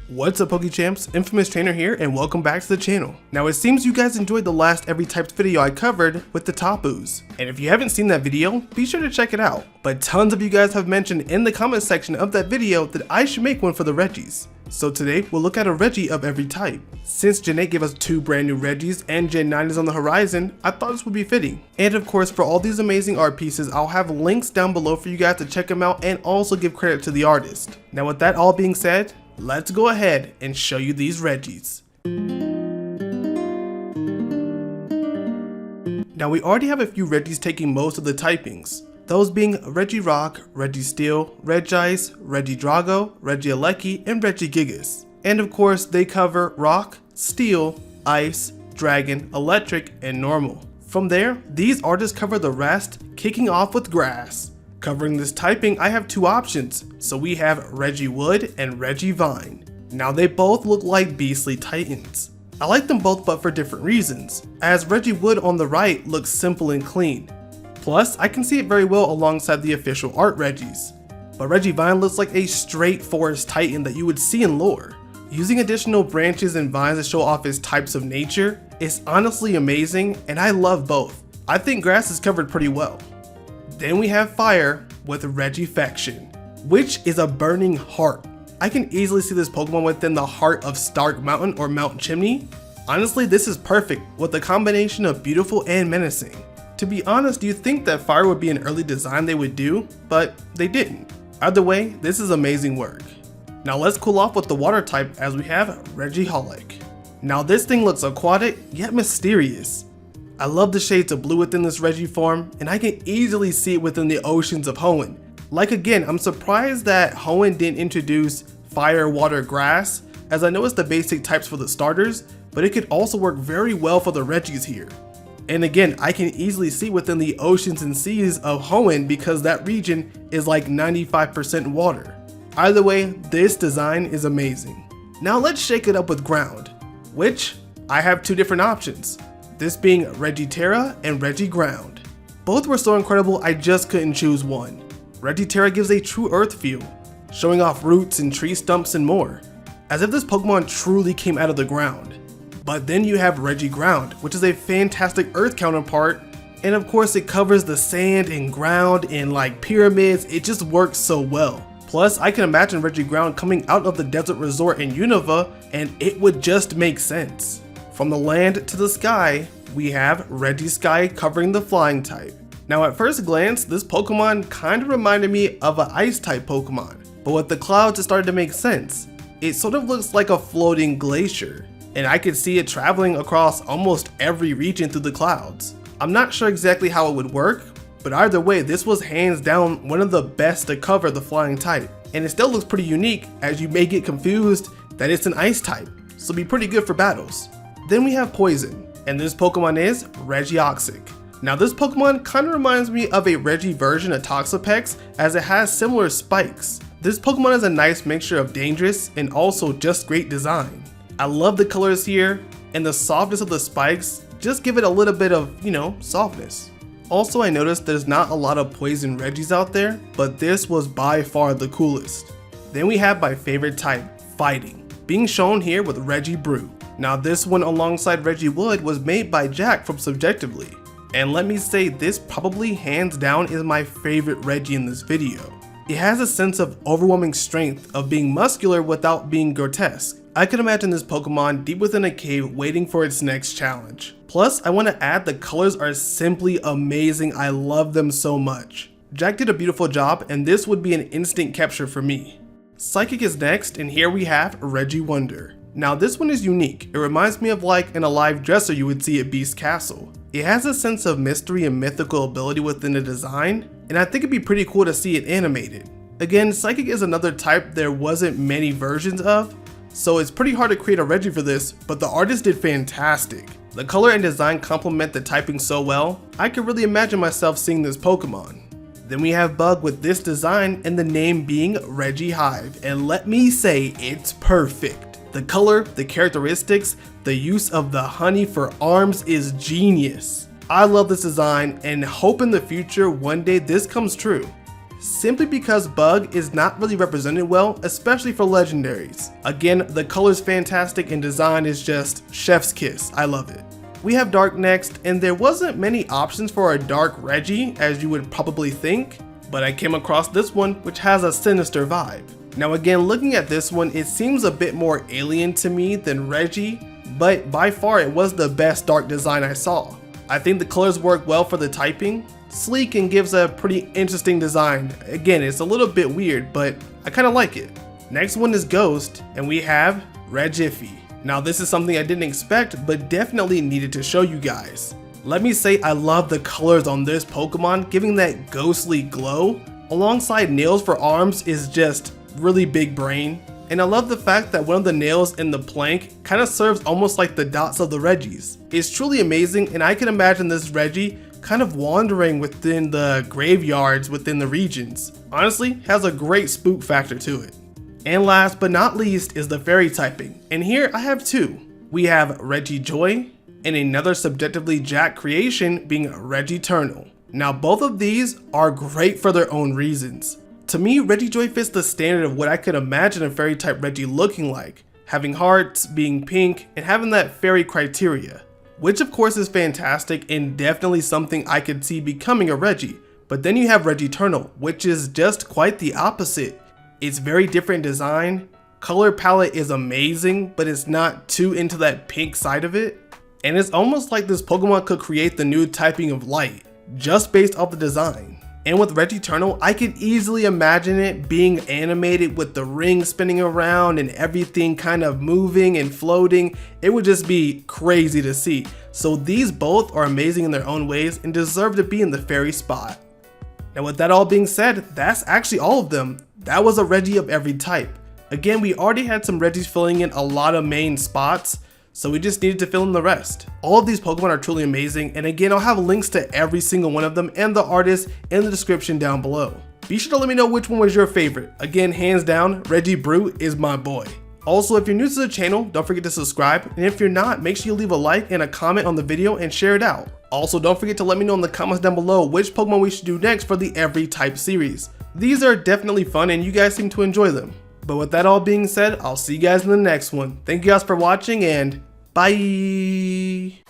What's up PokeChamps, InfamousTrainer here and welcome back to the channel. Now it seems you guys enjoyed the last Every Types video I covered with the Tapus. And if you haven't seen that video, be sure to check it out. But tons of you guys have mentioned in the comment section of that video that I should make one for the Regis. So today we'll look at a Regi of every type. Since Gen 8 gave us 2 brand new Regis and Gen 9 is on the horizon, I thought this would be fitting. And of course for all these amazing art pieces, I'll have links down below for you guys to check them out and also give credit to the artist. Now with that all being said, let's go ahead and show you these Regis. Now we already have a few Regis taking most of the typings, those being Regirock, Registeel, Regice, Regidrago, Regieleki, and Regigigas. And of course they cover Rock, Steel, Ice, Dragon, Electric, and Normal. From there, these artists cover the rest, kicking off with Grass. Covering this typing, I have 2 options, so we have Regiwood and Regivine. Now they both look like beastly titans. I like them both but for different reasons, as Regiwood on the right looks simple and clean. Plus, I can see it very well alongside the official art Regis. But Regivine looks like a straight forest titan that you would see in lore. Using additional branches and vines to show off his types of nature is honestly amazing, and I love both. I think Grass is covered pretty well. Then we have Fire with Regifection, which is a burning heart. I can easily see this Pokemon within the heart of Stark Mountain or Mount Chimney. Honestly, this is perfect with the combination of beautiful and menacing. To be honest, you'd think that Fire would be an early design they would do, but they didn't. Either way, this is amazing work. Now let's cool off with the water type as we have Regieleki. Now this thing looks aquatic yet mysterious. I love the shades of blue within this Regi form, and I can easily see it within the oceans of Hoenn. Like again, I'm surprised that Hoenn didn't introduce Fire, Water, Grass, as I know it's the basic types for the starters, but it could also work very well for the Regis here. And again, I can easily see within the oceans and seas of Hoenn because that region is like 95% water. Either way, this design is amazing. Now let's shake it up with ground, which I have 2 different options. This being Regiterra and Regiground. Both were so incredible I just couldn't choose one. Regiterra gives a true earth feel, showing off roots and tree stumps and more, as if this Pokemon truly came out of the ground. But then you have Regiground, which is a fantastic earth counterpart, and of course it covers the sand and ground and like pyramids, it just works so well. Plus I can imagine Regiground coming out of the desert resort in Unova and it would just make sense. From the land to the sky, we have Regisky covering the flying type. Now at first glance, this Pokemon kind of reminded me of an ice type Pokemon, but with the clouds it started to make sense. It sort of looks like a floating glacier, and I could see it traveling across almost every region through the clouds. I'm not sure exactly how it would work, but either way this was hands down one of the best to cover the flying type, and it still looks pretty unique as you may get confused that it's an ice type, so be pretty good for battles. Then we have Poison, and this Pokemon is Regioxic. Now this Pokemon kind of reminds me of a Regi version of Toxapex as it has similar spikes. This Pokemon is a nice mixture of dangerous and also just great design. I love the colors here, and the softness of the spikes just give it a little bit of, softness. Also I noticed there's not a lot of Poison Regis out there, but this was by far the coolest. Then we have my favorite type, Fighting, being shown here with Regibrew. Now this one alongside Regiwood was made by Jack from Subjectively, and let me say this probably hands down is my favorite Regi in this video. It has a sense of overwhelming strength of being muscular without being grotesque. I can imagine this Pokemon deep within a cave waiting for its next challenge. Plus I want to add the colors are simply amazing, I love them so much. Jack did a beautiful job and this would be an instant capture for me. Psychic is next, and here we have Regiwonder. Now this one is unique. It reminds me of like an alive dresser you would see at Beast Castle. It has a sense of mystery and mythical ability within the design, and I think it'd be pretty cool to see it animated. Again, Psychic is another type there wasn't many versions of, so it's pretty hard to create a Regi for this, but the artist did fantastic. The color and design complement the typing so well, I could really imagine myself seeing this Pokemon. Then we have Bug with this design and the name being Regihive, and let me say it's perfect. The color, the characteristics, the use of the honey for arms is genius. I love this design and hope in the future one day this comes true. simply because Bug is not really represented well, especially for legendaries. Again, the color's fantastic and design is just chef's kiss. I love it. We have Dark next, and there wasn't many options for a Dark Regi as you would probably think, but I came across this one which has a sinister vibe. Now again, looking at this one, it seems a bit more alien to me than Regi, but by far it was the best dark design I saw. I think the colors work well for the typing, sleek and gives a pretty interesting design. Again, it's a little bit weird, but I kind of like it. Next one is Ghost, and we have Regife. Now this is something I didn't expect, but definitely needed to show you guys. Let me say I love the colors on this Pokemon, giving that ghostly glow. Alongside nails for arms is just really big brain. And I love the fact that one of the nails in the plank kind of serves almost like the dots of the Regis. It's truly amazing, and I can imagine this Regi kind of wandering within the graveyards within the regions. Honestly, has a great spook factor to it. And last but not least is the fairy typing, and here I have two. We have Regijoy and another subjectively Jack creation being Regiternal. Now both of these are great for their own reasons. To me, Regijoy fits the standard of what I could imagine a fairy type Regi looking like, having hearts, being pink, and having that fairy criteria, which of course is fantastic and definitely something I could see becoming a Regi. But then you have Regiternal, which is just quite the opposite. It's very different design, color palette is amazing, but it's not too into that pink side of it. And it's almost like this Pokemon could create the new typing of light, just based off the design. And with Regiternal, I could easily imagine it being animated with the ring spinning around and everything kind of moving and floating. It would just be crazy to see. So these both are amazing in their own ways and deserve to be in the fairy spot. Now with that all being said, that's actually all of them. That was a Regi of every type. Again, we already had some Regis filling in a lot of main spots, so we just needed to fill in the rest. All of these Pokemon are truly amazing, and again, I'll have links to every single one of them and the artists in the description down below. Be sure to let me know which one was your favorite. Again, hands down, Regibrute is my boy. Also, if you're new to the channel, don't forget to subscribe, and if you're not, make sure you leave a like and a comment on the video and share it out. Also, don't forget to let me know in the comments down below which Pokemon we should do next for the Every Type series. These are definitely fun and you guys seem to enjoy them. But with that all being said, I'll see you guys in the next one. Thank you guys for watching and bye!